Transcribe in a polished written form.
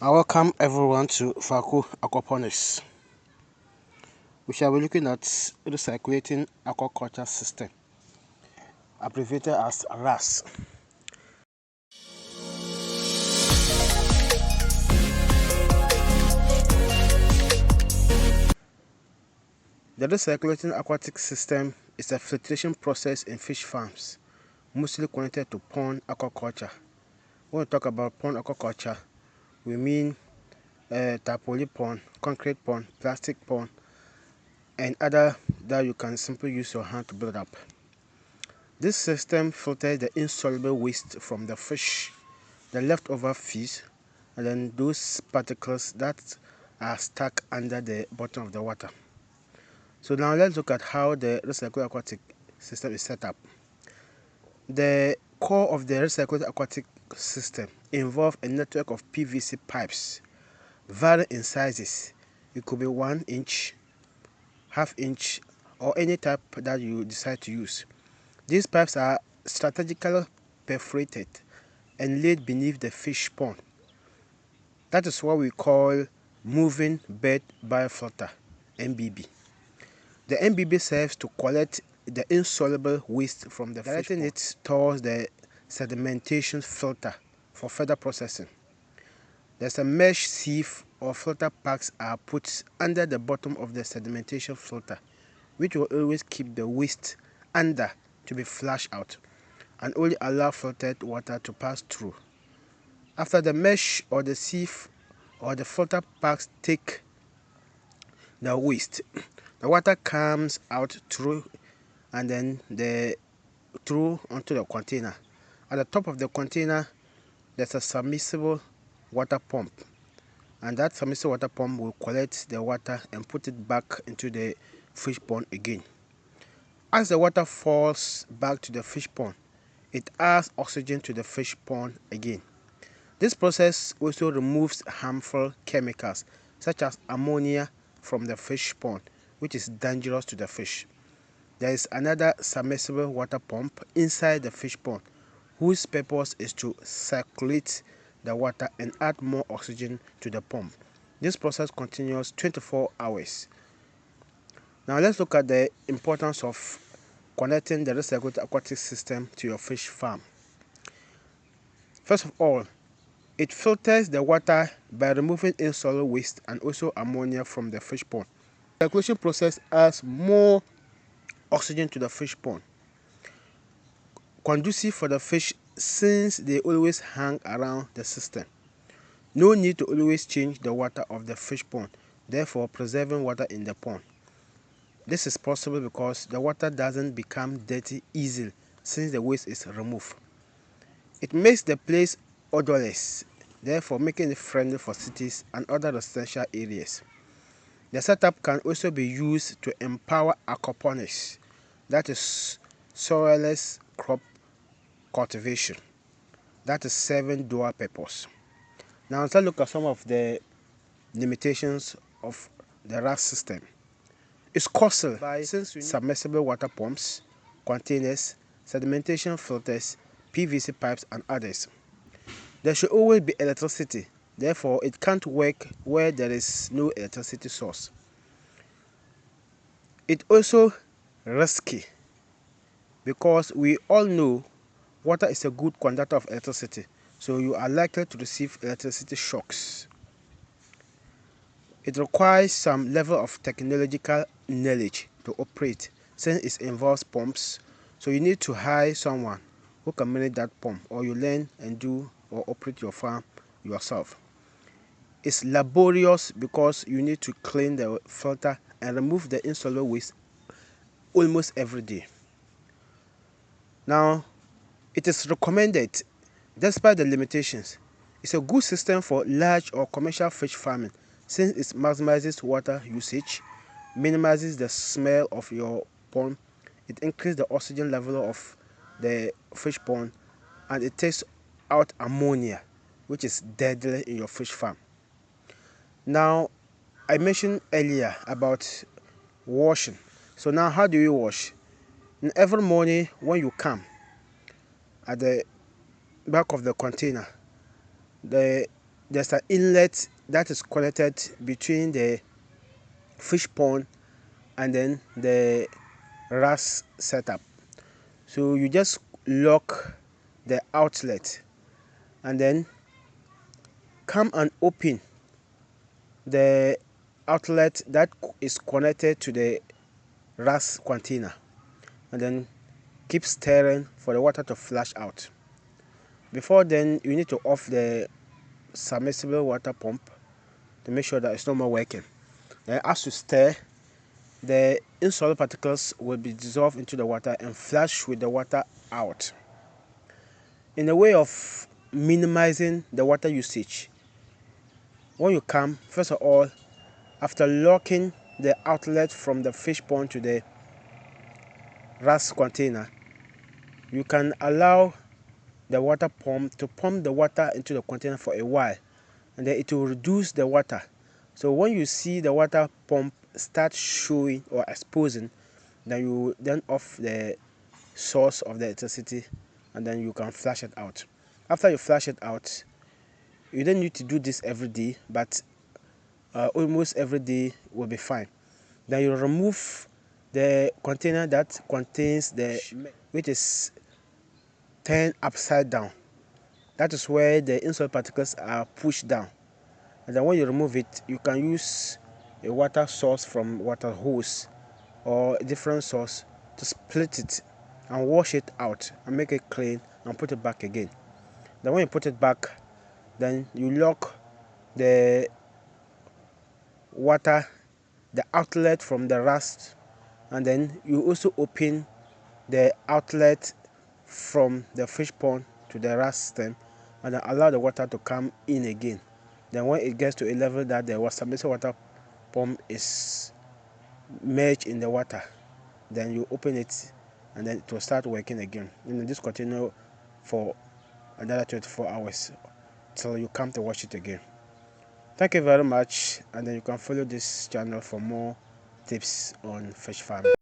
I welcome everyone to Faku Aquaponics. We shall be looking at recirculating aquaculture system, abbreviated as RAS. The recirculating aquatic system is a filtration process in fish farms, mostly connected to pond aquaculture. When we talk about pond aquaculture, we mean tarpaulin pond, concrete pond, plastic pond, and other that you can simply use your hand to build up. This system filters the insoluble waste from the fish, the leftover fish, and then those particles that are stuck under the bottom of the water. So now let's look at how the recirculating aquatic system is set up. The core of the recirculating aquatic system involves a network of PVC pipes, varying in sizes. It could be 1 inch, ½ inch, or any type that you decide to use. These pipes are strategically perforated and laid beneath the fish pond. That is what we call moving bed biofilter, MBB. The MBB serves to collect the insoluble waste from the fish pond, directing it towards the sedimentation filter for further processing. There's a mesh sieve or filter packs are put under the bottom of the sedimentation filter, which will always keep the waste under to be flushed out and only allow filtered water to pass through. After the mesh or the sieve or the filter packs take the waste, the water comes out through and then through onto the container. At the top of the container, there's a submersible water pump, and that submersible water pump will collect the water and put it back into the fish pond again. As the water falls back to the fish pond, it adds oxygen to the fish pond again. This process also removes harmful chemicals such as ammonia from the fish pond, which is dangerous to the fish. There is another submersible water pump inside the fish pond, whose purpose is to circulate the water and add more oxygen to the pump. This process continues 24 hours. Now let's look at the importance of connecting the recirculating aquatic system to your fish farm. First of all, it filters the water by removing insoluble waste and also ammonia from the fish pond. The circulation process adds more oxygen to the fish pond, conducive for the fish since they always hang around the system. No need to always change the water of the fish pond, therefore preserving water in the pond. This is possible because the water doesn't become dirty easily since the waste is removed. It makes the place odorless, therefore making it friendly for cities and other residential areas. The setup can also be used to empower aquaponics, that is soilless crop cultivation, that is serving dual purpose. Now let's look at some of the limitations of the RAS system. It's costly by submersible water pumps, containers, sedimentation filters, PVC pipes, and others. There should always be electricity, therefore it can't work where there is no electricity source. It's also risky because we all know water is a good conductor of electricity, so you are likely to receive electricity shocks. It requires some level of technological knowledge to operate since it involves pumps, so you need to hire someone who can manage that pump, or you learn and do or operate your farm yourself. It's laborious because you need to clean the filter and remove the insoluble waste almost every day. Now, it is recommended, despite the limitations. It's a good system for large or commercial fish farming since it maximizes water usage, minimizes the smell of your pond, it increases the oxygen level of the fish pond, and it takes out ammonia, which is deadly in your fish farm. Now, I mentioned earlier about washing. So now how do you wash? And every morning when you come at the back of the container, the there's an inlet that is connected between the fish pond and then the RAS setup. So you just lock the outlet and then come and open the outlet that is connected to the RAS container, and then keep stirring for the water to flush out. Before then, you need to off the submersible water pump to make sure that it's no more working. Then as you stir, the insoluble particles will be dissolved into the water and flush with the water out. In a way of minimizing the water usage, when you come, first of all, after locking the outlet from the fish pond to the RAS container, you can allow the water pump to pump the water into the container for a while, and then it will reduce the water. So when you see the water pump start showing or exposing, then you then off the source of the electricity, and then you can flush it out. After you flush it out, you don't need to do this every day, but almost every day will be fine. Then you remove the container that contains the which is turned upside down. That is where the insoluble particles are pushed down. And then when you remove it, you can use a water source from water hose or a different source to split it and wash it out and make it clean and put it back again. Then when you put it back, then you lock the water, the outlet from the RAS, and then you also open the outlet from the fish pond to the RAS stem, and then allow the water to come in again. Then when it gets to a level that the submersible water pump is merged in the water, then you open it and then it will start working again. This continue for another 24 hours till you come to watch it again. Thank you very much, and then you can follow this channel for more tips on fish farming.